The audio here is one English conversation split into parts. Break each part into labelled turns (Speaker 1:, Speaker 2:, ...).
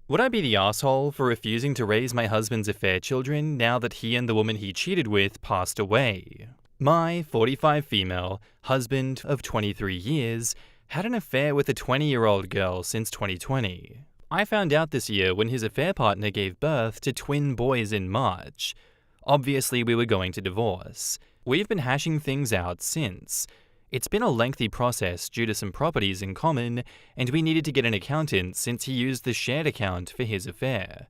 Speaker 1: Would I be the asshole for refusing to raise my husband's affair children now that he and the woman he cheated with passed away? My 45 female husband of 23 years had an affair with a 20-year-old girl since 2020. I found out this year when his affair partner gave birth to twin boys in March. Obviously, we were going to divorce. We've been hashing things out since. It's been a lengthy process due to some properties in common, and we needed to get an accountant since he used the shared account for his affair.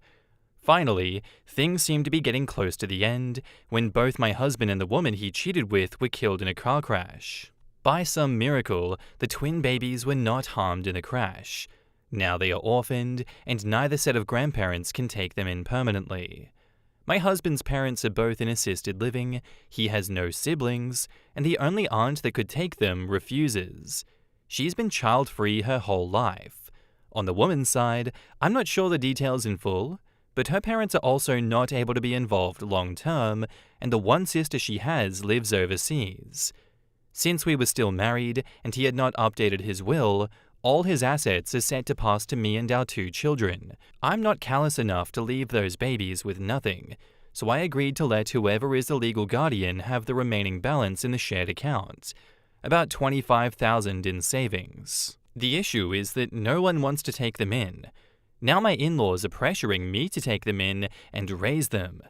Speaker 1: Finally, things seemed to be getting close to the end when both my husband and the woman he cheated with were killed in a car crash. By some miracle, the twin babies were not harmed in the crash. Now they are orphaned, and neither set of grandparents can take them in permanently. My husband's parents are both in assisted living, he has no siblings, and the only aunt that could take them refuses. She's been child-free her whole life. On the woman's side, I'm not sure the details in full, but her parents are also not able to be involved long-term, and the one sister she has lives overseas. Since we were still married and he had not updated his will, all his assets are set to pass to me and our 2 children. I'm not callous enough to leave those babies with nothing, so I agreed to let whoever is the legal guardian have the remaining balance in the shared account, about $25,000 in savings. The issue is that no one wants to take them in. Now my in-laws are pressuring me to take them in and raise them.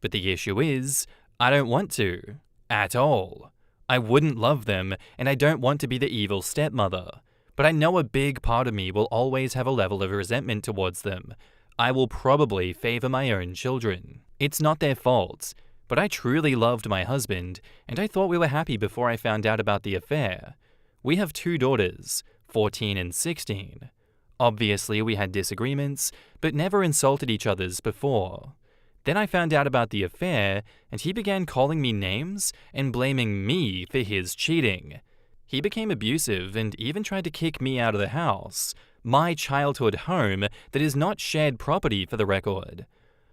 Speaker 1: But the issue is, I don't want to. At all. I wouldn't love them, and I don't want to be the evil stepmother. But I know a big part of me will always have a level of resentment towards them. I will probably favor my own children. It's not their fault, but I truly loved my husband, and I thought we were happy before I found out about the affair. We have 2 daughters, 14 and 16. Obviously, we had disagreements, but never insulted each other's before. Then I found out about the affair, and he began calling me names and blaming me for his cheating. He became abusive and even tried to kick me out of the house, my childhood home that is not shared property for the record.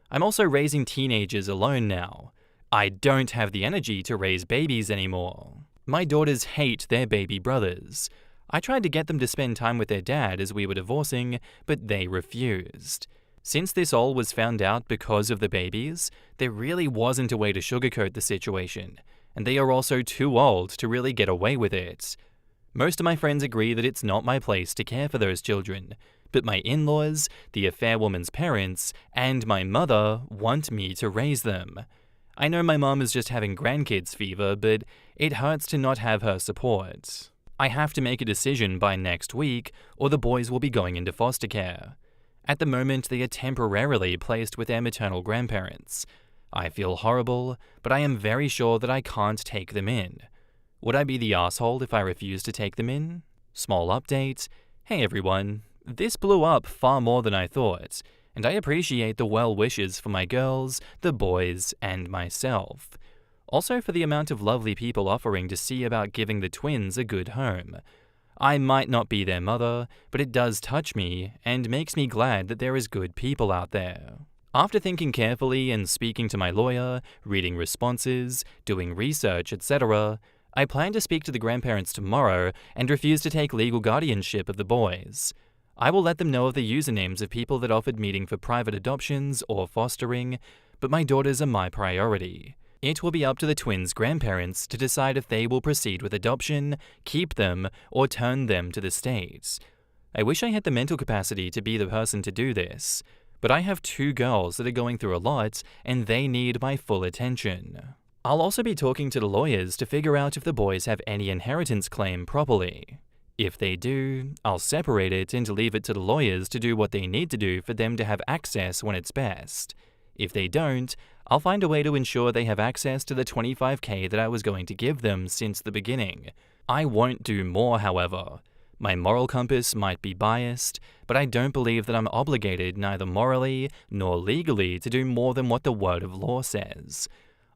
Speaker 1: I'm also raising teenagers alone now. I don't have the energy to raise babies anymore. My daughters hate their baby brothers. I tried to get them to spend time with their dad as we were divorcing, but they refused. Since this all was found out because of the babies, there really wasn't a way to sugarcoat the situation, and they are also too old to really get away with it. Most of my friends agree that it's not my place to care for those children, but my in-laws, the affair woman's parents, and my mother want me to raise them. I know my mom is just having grandkids fever, but it hurts to not have her support. I have to make a decision by next week, or the boys will be going into foster care. At the moment, they are temporarily placed with their maternal grandparents. I feel horrible, but I am very sure that I can't take them in. Would I be the asshole if I refuse to take them in? Small update. Hey everyone, this blew up far more than I thought, and I appreciate the well wishes for my girls, the boys, and myself. Also for the amount of lovely people offering to see about giving the twins a good home. I might not be their mother, but it does touch me and makes me glad that there is good people out there. After thinking carefully and speaking to my lawyer, reading responses, doing research, etc., I plan to speak to the grandparents tomorrow and refuse to take legal guardianship of the boys. I will let them know of the usernames of people that offered meeting for private adoptions or fostering, but my daughters are my priority. It will be up to the twins' grandparents to decide if they will proceed with adoption, keep them, or turn them to the state. I wish I had the mental capacity to be the person to do this, but I have 2 girls that are going through a lot and they need my full attention. I'll also be talking to the lawyers to figure out if the boys have any inheritance claim properly. If they do, I'll separate it and leave it to the lawyers to do what they need to do for them to have access when it's best. If they don't, I'll find a way to ensure they have access to the $25,000 that I was going to give them since the beginning. I won't do more, however. My moral compass might be biased, but I don't believe that I'm obligated neither morally nor legally to do more than what the word of law says.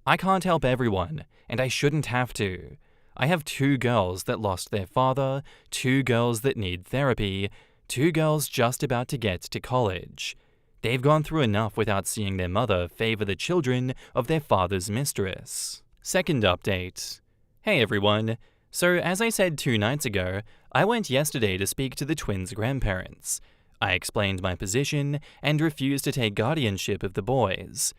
Speaker 1: I can't help everyone, and I shouldn't have to. I have 2 girls that lost their father, 2 girls that need therapy, 2 girls just about to get to college. They've gone through enough without seeing their mother favor the children of their father's mistress. Second update. Hey everyone. So as I said 2 nights ago, I went yesterday to speak to the twins' grandparents. I explained my position and refused to take guardianship of the boys.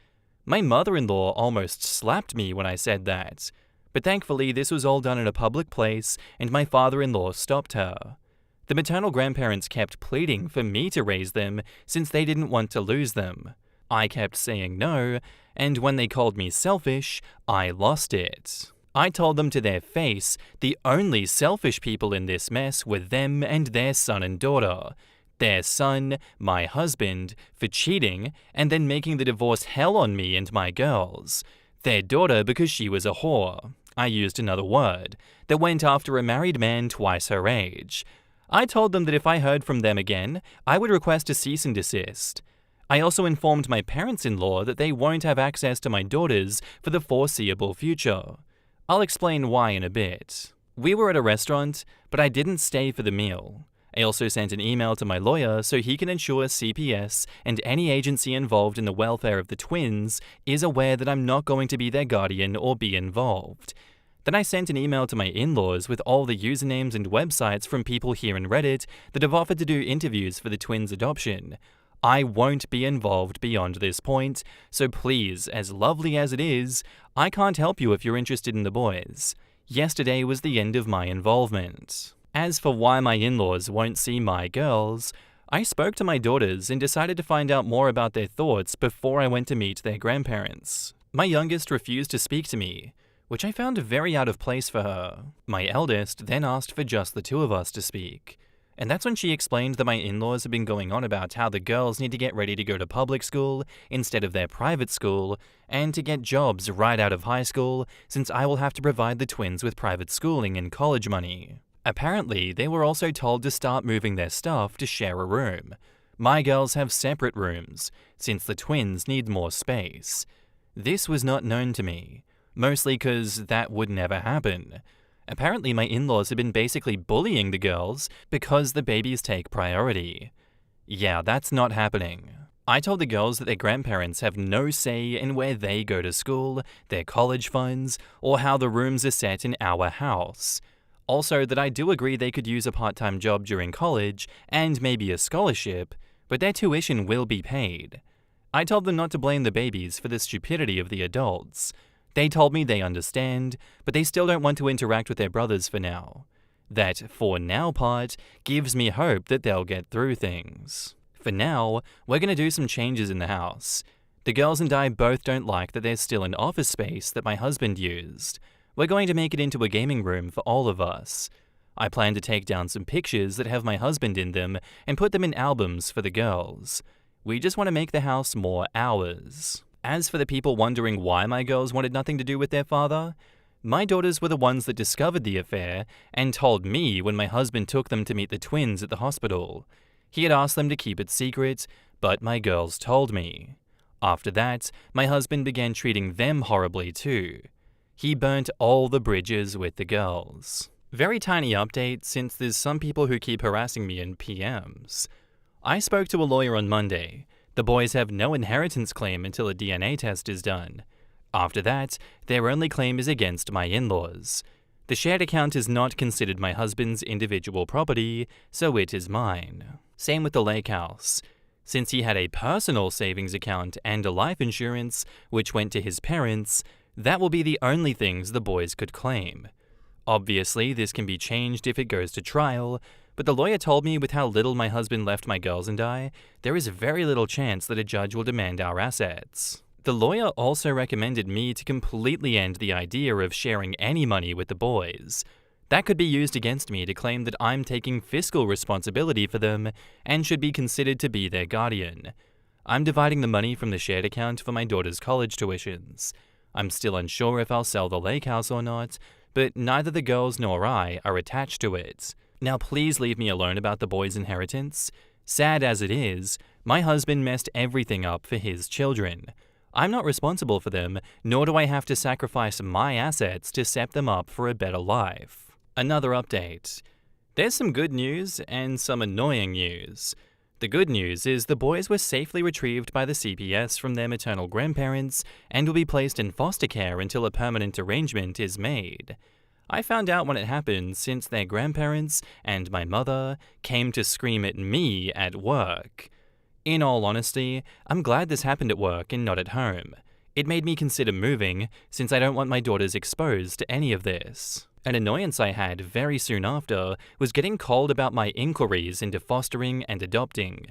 Speaker 1: My mother-in-law almost slapped me when I said that, but thankfully this was all done in a public place and my father-in-law stopped her. The maternal grandparents kept pleading for me to raise them since they didn't want to lose them. I kept saying no, and when they called me selfish, I lost it. I told them to their face the only selfish people in this mess were them and their son and daughter. Their son, my husband, for cheating and then making the divorce hell on me and my girls. Their daughter because she was a whore. I used another word, that went after a married man twice her age. I told them that if I heard from them again, I would request a cease and desist. I also informed my parents-in-law that they won't have access to my daughters for the foreseeable future. I'll explain why in a bit. We were at a restaurant, but I didn't stay for the meal. I also sent an email to my lawyer so he can ensure CPS and any agency involved in the welfare of the twins is aware that I'm not going to be their guardian or be involved. Then I sent an email to my in-laws with all the usernames and websites from people here in Reddit that have offered to do interviews for the twins' adoption. I won't be involved beyond this point, so please, as lovely as it is, I can't help you if you're interested in the boys. Yesterday was the end of my involvement. As for why my in-laws won't see my girls, I spoke to my daughters and decided to find out more about their thoughts before I went to meet their grandparents. My youngest refused to speak to me, which I found very out of place for her. My eldest then asked for just the two of us to speak. And that's when she explained that my in-laws have been going on about how the girls need to get ready to go to public school instead of their private school, and to get jobs right out of high school, since I will have to provide the twins with private schooling and college money. Apparently, they were also told to start moving their stuff to share a room. My girls have separate rooms, since the twins need more space. This was not known to me, mostly because that would never happen. Apparently, my in-laws have been basically bullying the girls because the babies take priority. Yeah, that's not happening. I told the girls that their grandparents have no say in where they go to school, their college funds, or how the rooms are set in our house. Also, that I do agree they could use a part-time job during college and maybe a scholarship, but their tuition will be paid. I told them not to blame the babies for the stupidity of the adults. They told me they understand, but they still don't want to interact with their brothers for now. That "for now" part gives me hope that they'll get through things. For now, we're going to do some changes in the house. The girls and I both don't like that there's still an office space that my husband used. We're going to make it into a gaming room for all of us. I plan to take down some pictures that have my husband in them and put them in albums for the girls. We just want to make the house more ours. As for the people wondering why my girls wanted nothing to do with their father, my daughters were the ones that discovered the affair and told me when my husband took them to meet the twins at the hospital. He had asked them to keep it secret, but my girls told me. After that, my husband began treating them horribly too. He burnt all the bridges with the girls. Very tiny update, since there's some people who keep harassing me in PMs. I spoke to a lawyer on Monday. The boys have no inheritance claim until a DNA test is done. After that, their only claim is against my in-laws. The shared account is not considered my husband's individual property, so it is mine. Same with the lake house. Since he had a personal savings account and a life insurance, which went to his parents, that will be the only things the boys could claim. Obviously, this can be changed if it goes to trial, but the lawyer told me with how little my husband left my girls and I, there is very little chance that a judge will demand our assets. The lawyer also recommended me to completely end the idea of sharing any money with the boys. That could be used against me to claim that I'm taking fiscal responsibility for them and should be considered to be their guardian. I'm dividing the money from the shared account for my daughter's college tuitions. I'm still unsure if I'll sell the lake house or not, but neither the girls nor I are attached to it. Now please leave me alone about the boys' inheritance. Sad as it is, my husband messed everything up for his children. I'm not responsible for them, nor do I have to sacrifice my assets to set them up for a better life. Another update. There's some good news and some annoying news. The good news is the boys were safely retrieved by the CPS from their maternal grandparents and will be placed in foster care until a permanent arrangement is made. I found out when it happened since their grandparents and my mother came to scream at me at work. In all honesty, I'm glad this happened at work and not at home. It made me consider moving, since I don't want my daughters exposed to any of this. An annoyance I had very soon after was getting called about my inquiries into fostering and adopting.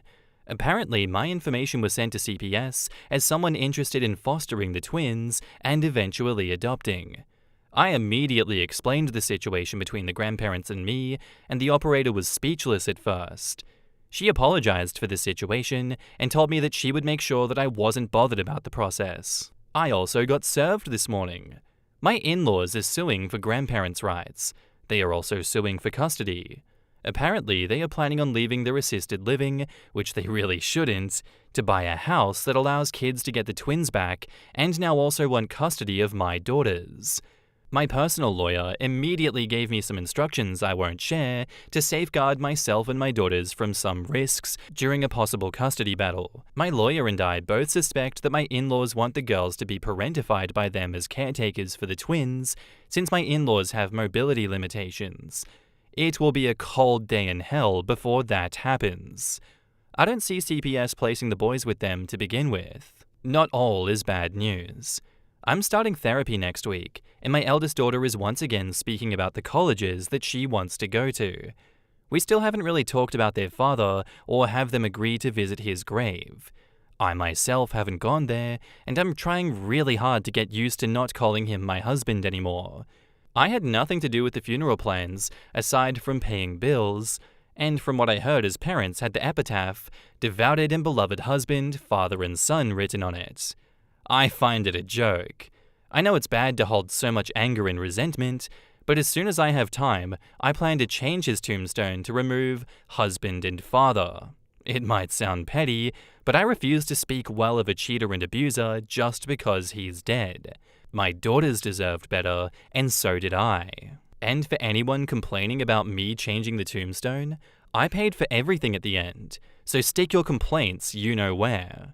Speaker 1: Apparently, my information was sent to CPS as someone interested in fostering the twins and eventually adopting. I immediately explained the situation between the grandparents and me, and the operator was speechless at first. She apologized for the situation and told me that she would make sure that I wasn't bothered about the process. I also got served this morning. My in-laws are suing for grandparents' rights. They are also suing for custody. Apparently, they are planning on leaving their assisted living, which they really shouldn't, to buy a house that allows kids to get the twins back and now also want custody of my daughters. My personal lawyer immediately gave me some instructions I won't share to safeguard myself and my daughters from some risks during a possible custody battle. My lawyer and I both suspect that my in-laws want the girls to be parentified by them as caretakers for the twins, since my in-laws have mobility limitations. It will be a cold day in hell before that happens. I don't see CPS placing the boys with them to begin with. Not all is bad news. I'm starting therapy next week, and my eldest daughter is once again speaking about the colleges that she wants to go to. We still haven't really talked about their father or have them agree to visit his grave. I myself haven't gone there, and I'm trying really hard to get used to not calling him my husband anymore. I had nothing to do with the funeral plans, aside from paying bills, and from what I heard his parents had the epitaph, "Devoted and beloved husband, father and son" written on it. I find it a joke. I know it's bad to hold so much anger and resentment, but as soon as I have time, I plan to change his tombstone to remove husband and father. It might sound petty, but I refuse to speak well of a cheater and abuser just because he's dead. My daughters deserved better, and so did I. And for anyone complaining about me changing the tombstone, I paid for everything at the end, so stick your complaints you know where.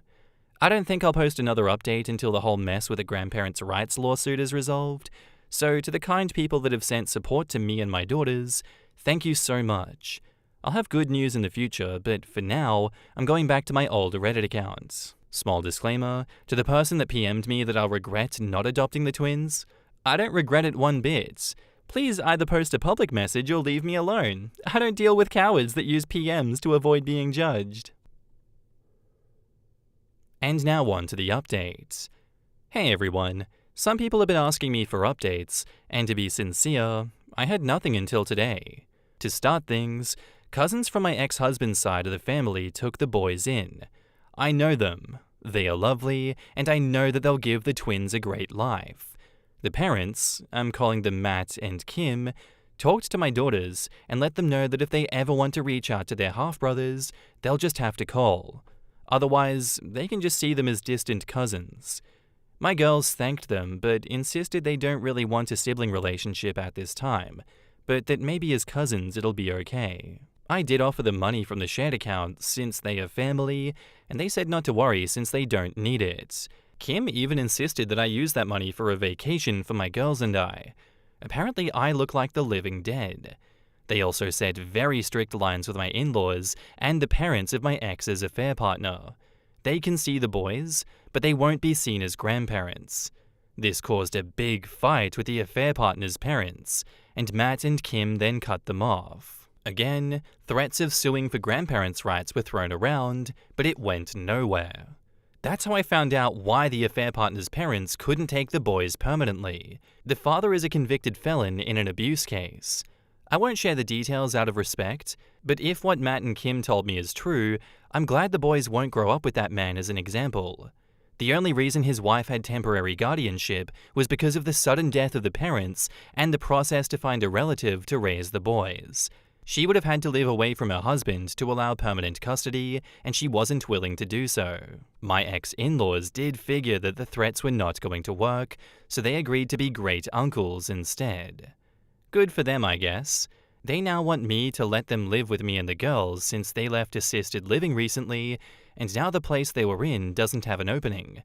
Speaker 1: I don't think I'll post another update until the whole mess with the grandparents' rights lawsuit is resolved, so to the kind people that have sent support to me and my daughters, thank you so much. I'll have good news in the future, but for now, I'm going back to my old Reddit account. Small disclaimer, to the person that PM'd me that I'll regret not adopting the twins, I don't regret it one bit. Please either post a public message or leave me alone. I don't deal with cowards that use PMs to avoid being judged. And now on to the update. Hey everyone, some people have been asking me for updates, and to be sincere, I had nothing until today. To start things, cousins from my ex-husband's side of the family took the boys in. I know them, they are lovely, and I know that they'll give the twins a great life. The parents, I'm calling them Matt and Kim, talked to my daughters and let them know that if they ever want to reach out to their half-brothers, they'll just have to call. Otherwise, they can just see them as distant cousins. My girls thanked them, but insisted they don't really want a sibling relationship at this time, but that maybe as cousins it'll be okay. I did offer them money from the shared account since they are family, and they said not to worry since they don't need it. Kim even insisted that I use that money for a vacation for my girls and I. Apparently I look like the living dead. They also set very strict lines with my in-laws and the parents of my ex's affair partner. They can see the boys, but they won't be seen as grandparents. This caused a big fight with the affair partner's parents, and Matt and Kim then cut them off. Again, threats of suing for grandparents' rights were thrown around, but it went nowhere. That's how I found out why the affair partner's parents couldn't take the boys permanently. The father is a convicted felon in an abuse case. I won't share the details out of respect, but if what Matt and Kim told me is true, I'm glad the boys won't grow up with that man as an example. The only reason his wife had temporary guardianship was because of the sudden death of the parents and the process to find a relative to raise the boys. She would have had to live away from her husband to allow permanent custody, and she wasn't willing to do so. My ex-in-laws did figure that the threats were not going to work, so they agreed to be great uncles instead. Good for them, I guess. They now want me to let them live with me and the girls since they left assisted living recently, and now the place they were in doesn't have an opening.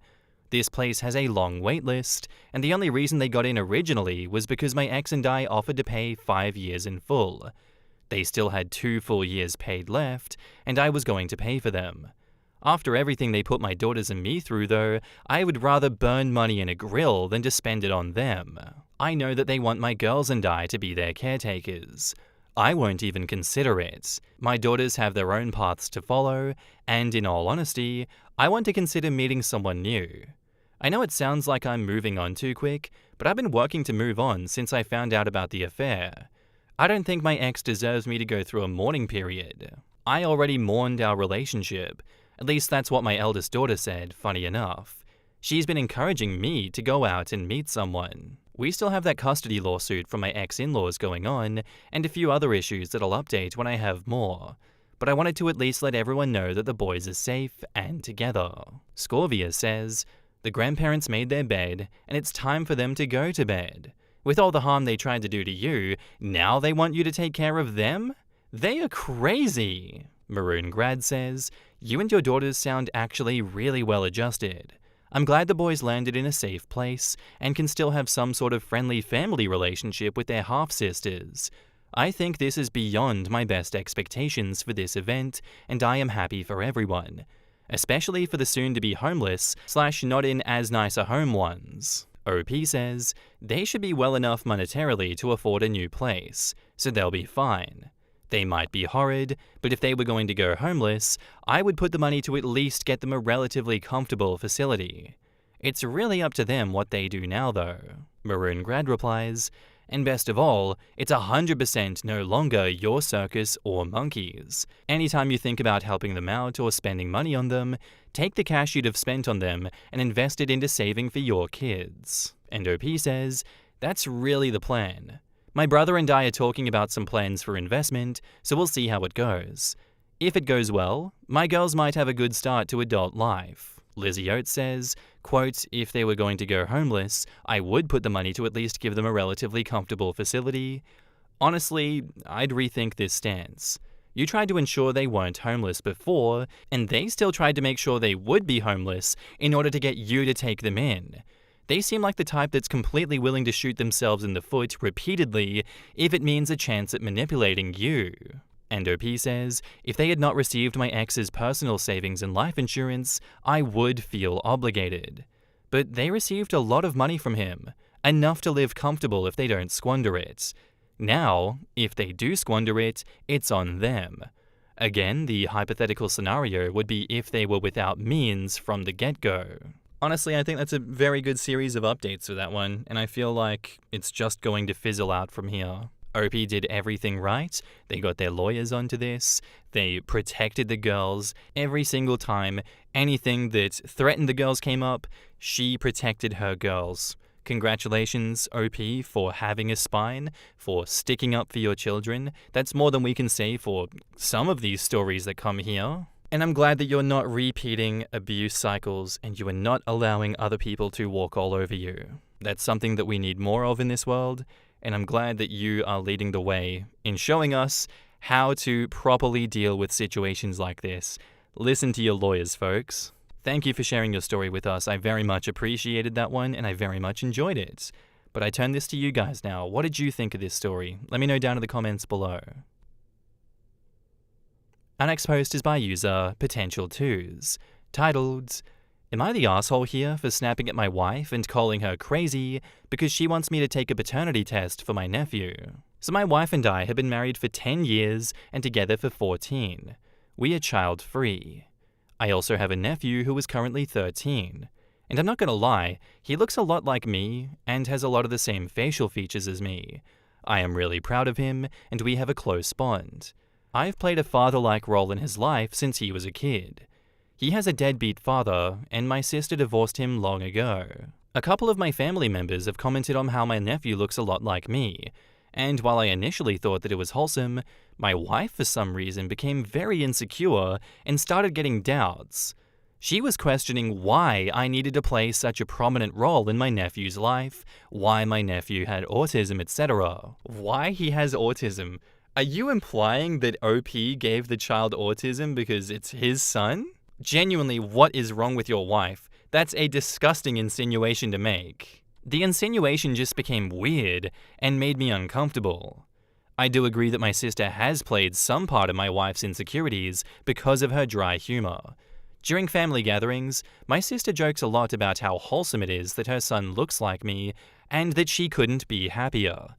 Speaker 1: This place has a long wait list, and the only reason they got in originally was because my ex and I offered to pay 5 years in full. They still had 2 full years paid left, and I was going to pay for them. After everything they put my daughters and me through though, I would rather burn money in a grill than to spend it on them. I know that they want my girls and I to be their caretakers. I won't even consider it. My daughters have their own paths to follow, and in all honesty, I want to consider meeting someone new. I know it sounds like I'm moving on too quick, but I've been working to move on since I found out about the affair. I don't think my ex deserves me to go through a mourning period. I already mourned our relationship. At least that's what my eldest daughter said, funny enough. She's been encouraging me to go out and meet someone. We still have that custody lawsuit from my ex-in-laws going on, and a few other issues that I'll update when I have more. But I wanted to at least let everyone know that the boys are safe and together. Scorvia says, the grandparents made their bed, and it's time for them to go to bed. With all the harm they tried to do to you, now they want you to take care of them? They are crazy. Maroon Grad says, you and your daughters sound actually really well adjusted. I'm glad the boys landed in a safe place and can still have some sort of friendly family relationship with their half-sisters. I think this is beyond my best expectations for this event, and I am happy for everyone. Especially for the soon-to-be homeless / not in as nice a home ones. OP says, they should be well enough monetarily to afford a new place, so they'll be fine. They might be horrid, but if they were going to go homeless, I would put the money to at least get them a relatively comfortable facility. It's really up to them what they do now though. Maroon Grad replies, and best of all, it's 100% no longer your circus or monkeys. Anytime you think about helping them out or spending money on them, take the cash you'd have spent on them and invest it into saving for your kids. And OP says, that's really the plan. My brother and I are talking about some plans for investment, so we'll see how it goes. If it goes well, my girls might have a good start to adult life. Lizzie Oates says, quote, if they were going to go homeless, I would put the money to at least give them a relatively comfortable facility. Honestly, I'd rethink this stance. You tried to ensure they weren't homeless before, and they still tried to make sure they would be homeless in order to get you to take them in. They seem like the type that's completely willing to shoot themselves in the foot repeatedly if it means a chance at manipulating you. And OP says, if they had not received my ex's personal savings and life insurance, I would feel obligated. But they received a lot of money from him, enough to live comfortable if they don't squander it. Now, if they do squander it, it's on them. Again, the hypothetical scenario would be if they were without means from the get-go. Honestly, I think that's a very good series of updates for that one, and I feel like it's just going to fizzle out from here. OP did everything right. They got their lawyers onto this. They protected the girls. Every single time anything that threatened the girls came up, she protected her girls. Congratulations, OP, for having a spine, for sticking up for your children. That's more than we can say for some of these stories that come here. And I'm glad that you're not repeating abuse cycles and you are not allowing other people to walk all over you. That's something that we need more of in this world, and I'm glad that you are leading the way in showing us how to properly deal with situations like this. Listen to your lawyers, folks. Thank you for sharing your story with us. I very much appreciated that one, and I very much enjoyed it. But I turn this to you guys now. What did you think of this story? Let me know down in the comments below. Our next post is by user Potential2s, titled, Am I the asshole here for snapping at my wife and calling her crazy because she wants me to take a paternity test for my nephew? So my wife and I have been married for 10 years and together for 14. We are child-free. I also have a nephew who is currently 13. And I'm not gonna lie, he looks a lot like me and has a lot of the same facial features as me. I am really proud of him and we have a close bond. I've played a father-like role in his life since he was a kid. He has a deadbeat father, and my sister divorced him long ago. A couple of my family members have commented on how my nephew looks a lot like me, and while I initially thought that it was wholesome, my wife for some reason became very insecure and started getting doubts. She was questioning why I needed to play such a prominent role in my nephew's life, why my nephew had autism, etc. Why he has autism? Are you implying that OP gave the child autism because it's his son? Genuinely, what is wrong with your wife That's a disgusting insinuation to make. The insinuation just became weird and made me uncomfortable. I do agree that my sister has played some part of my wife's insecurities because of her dry humor. During family gatherings, my sister jokes a lot about how wholesome it is that her son looks like me and that she couldn't be happier.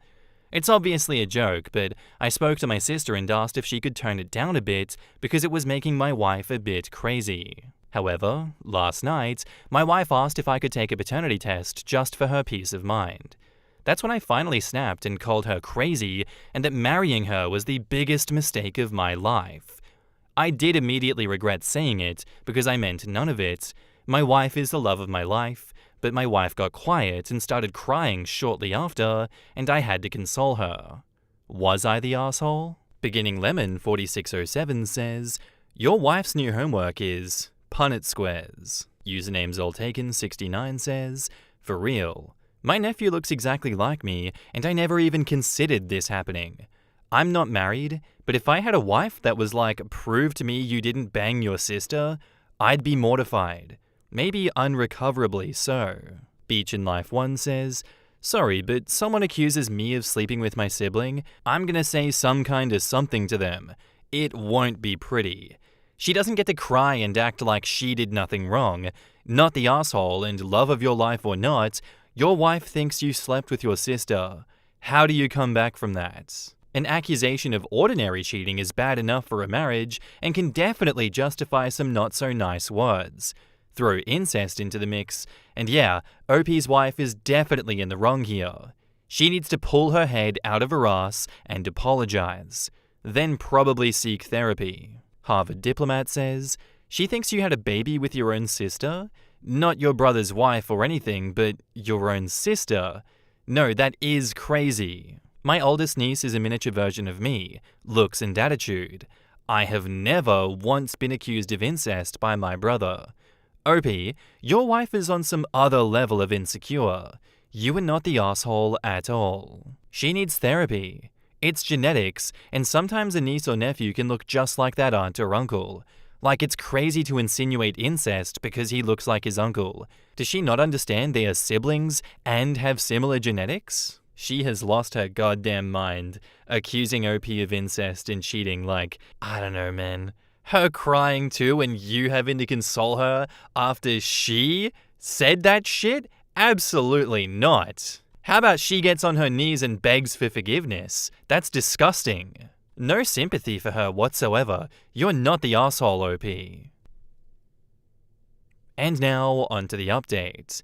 Speaker 1: It's obviously a joke, but I spoke to my sister and asked if she could tone it down a bit because it was making my wife a bit crazy. However, last night, my wife asked if I could take a paternity test just for her peace of mind. That's when I finally snapped and called her crazy and that marrying her was the biggest mistake of my life. I did immediately regret saying it because I meant none of it. My wife is the love of my life, but my wife got quiet and started crying shortly after, and I had to console her. Was I the asshole? Beginning Lemon 4607 says, "Your wife's new homework is Punnett squares." Username Zoltaken69 says, "For real. My nephew looks exactly like me, and I never even considered this happening. I'm not married, but if I had a wife that was like, prove to me you didn't bang your sister, I'd be mortified. Maybe unrecoverably so." Beach in Life 1 says, "Sorry, but someone accuses me of sleeping with my sibling. I'm gonna say some kind of something to them. It won't be pretty. She doesn't get to cry and act like she did nothing wrong. Not the asshole, and love of your life or not, your wife thinks you slept with your sister. How do you come back from that? An accusation of ordinary cheating is bad enough for a marriage and can definitely justify some not so nice words. Throw incest into the mix, and yeah, OP's wife is definitely in the wrong here. She needs to pull her head out of her ass and apologize. Then probably seek therapy." Harvard Diplomat says, "She thinks you had a baby with your own sister? Not your brother's wife or anything, but your own sister. No, that is crazy. My oldest niece is a miniature version of me, looks and attitude. I have never once been accused of incest by my brother. OP, your wife is on some other level of insecure. You are not the asshole at all. She needs therapy. It's genetics, and sometimes a niece or nephew can look just like that aunt or uncle. Like, it's crazy to insinuate incest because he looks like his uncle. Does she not understand they are siblings and have similar genetics? She has lost her goddamn mind, accusing OP of incest and cheating like, I don't know, man. Her crying too and you having to console her after she said that shit? Absolutely not. How about she gets on her knees and begs for forgiveness? That's disgusting. No sympathy for her whatsoever. You're not the asshole, OP. And now, onto the update.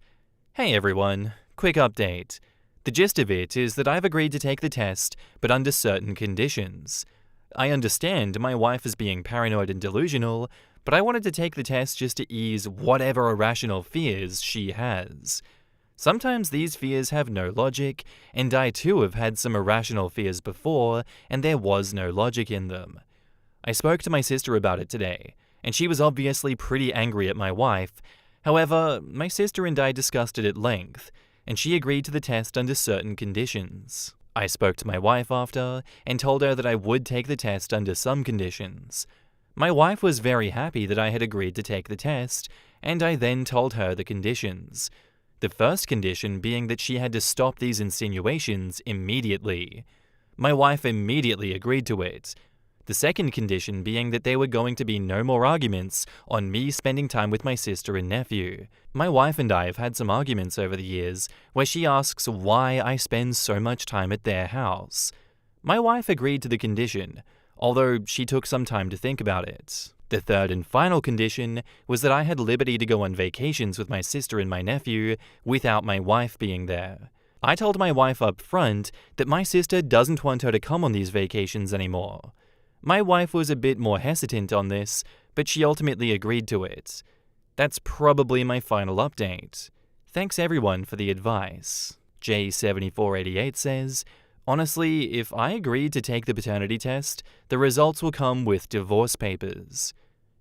Speaker 1: Hey everyone, quick update. The gist of it is that I've agreed to take the test, but under certain conditions. I understand my wife is being paranoid and delusional, but I wanted to take the test just to ease whatever irrational fears she has. Sometimes these fears have no logic, and I too have had some irrational fears before, and there was no logic in them. I spoke to my sister about it today, and she was obviously pretty angry at my wife. However, my sister and I discussed it at length, and she agreed to the test under certain conditions. I spoke to my wife after, and told her that I would take the test under some conditions. My wife was very happy that I had agreed to take the test, and I then told her the conditions. The first condition being that she had to stop these insinuations immediately. My wife immediately agreed to it. The second condition being that there were going to be no more arguments on me spending time with my sister and nephew. My wife and I have had some arguments over the years where she asks why I spend so much time at their house. My wife agreed to the condition, although she took some time to think about it. The third and final condition was that I had liberty to go on vacations with my sister and my nephew without my wife being there. I told my wife up front that my sister doesn't want her to come on these vacations anymore. My wife was a bit more hesitant on this, but she ultimately agreed to it. That's probably my final update. Thanks everyone for the advice. J7488 says, "Honestly, if I agreed to take the paternity test, the results will come with divorce papers."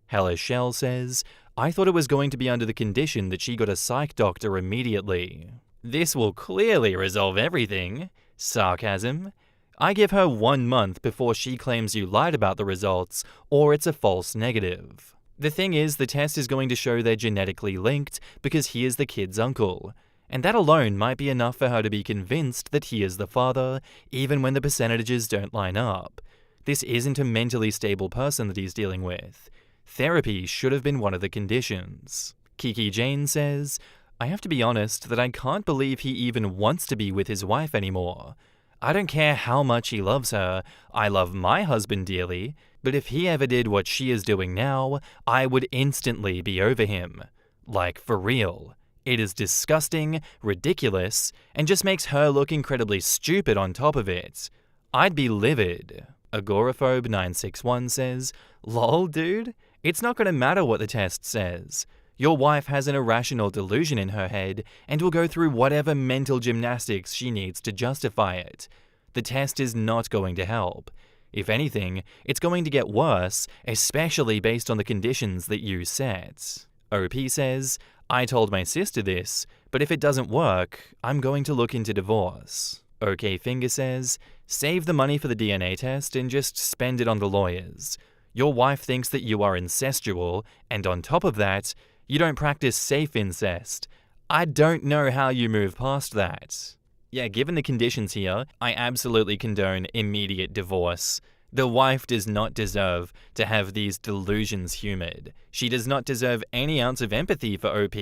Speaker 1: Hella Shell says, "I thought it was going to be under the condition that she got a psych doctor immediately. This will clearly resolve everything." Sarcasm. "I give her 1 month before she claims you lied about the results, or it's a false negative." The thing is, the test is going to show they're genetically linked because he is the kid's uncle. And that alone might be enough for her to be convinced that he is the father, even when the percentages don't line up. This isn't a mentally stable person that he's dealing with. Therapy should have been one of the conditions. Kiki Jane says, I have to be honest that I can't believe he even wants to be with his wife anymore. I don't care how much he loves her, I love my husband dearly, but if he ever did what she is doing now, I would instantly be over him. Like, for real. It is disgusting, ridiculous, and just makes her look incredibly stupid on top of it. I'd be livid. Agoraphobe961 says, lol, dude, it's not gonna matter what the test says. Your wife has an irrational delusion in her head and will go through whatever mental gymnastics she needs to justify it. The test is not going to help. If anything, it's going to get worse, especially based on the conditions that you set. OP says, I told my sister this, but if it doesn't work, I'm going to look into divorce. OK Finger says, save the money for the DNA test and just spend it on the lawyers. Your wife thinks that you are incestual, and on top of that, you don't practice safe incest. I don't know how you move past that. Yeah, given the conditions here, I absolutely condone immediate divorce. The wife does not deserve to have these delusions humoured. She does not deserve any ounce of empathy for OP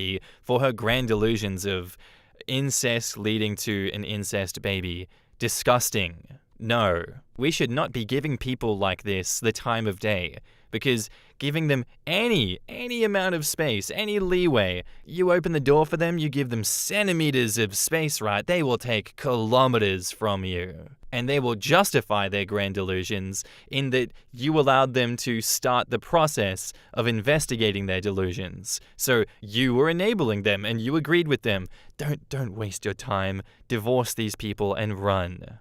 Speaker 1: for her grand delusions of incest leading to an incest baby. Disgusting. No. We should not be giving people like this the time of day, because giving them any amount of space, any leeway, you open the door for them, you give them centimeters of space, right? They will take kilometers from you. And they will justify their grand delusions in that you allowed them to start the process of investigating their delusions. So you were enabling them and you agreed with them. Don't waste your time. Divorce these people and run.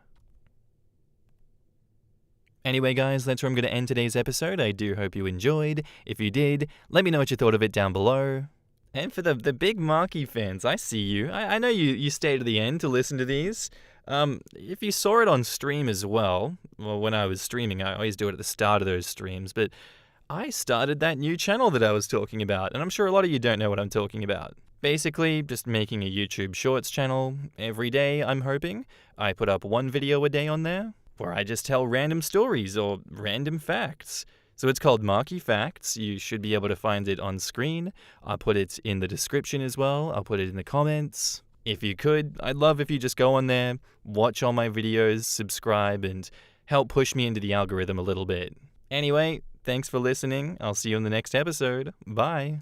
Speaker 1: Anyway, guys, that's where I'm going to end today's episode. I do hope you enjoyed. If you did, let me know what you thought of it down below. And for the big Marky fans, I see you. I know you stay to the end to listen to these. If you saw it on stream as well, when I was streaming, I always do it at the start of those streams, but I started that new channel that I was talking about, and I'm sure a lot of you don't know what I'm talking about. Basically, just making a YouTube Shorts channel every day, I'm hoping. I put up one video a day on there, where I just tell random stories or random facts. So it's called Marky Facts. You should be able to find it on screen. I'll put it in the description as well. I'll put it in the comments. If you could, I'd love if you just go on there, watch all my videos, subscribe, and help push me into the algorithm a little bit. Anyway, thanks for listening. I'll see you in the next episode. Bye.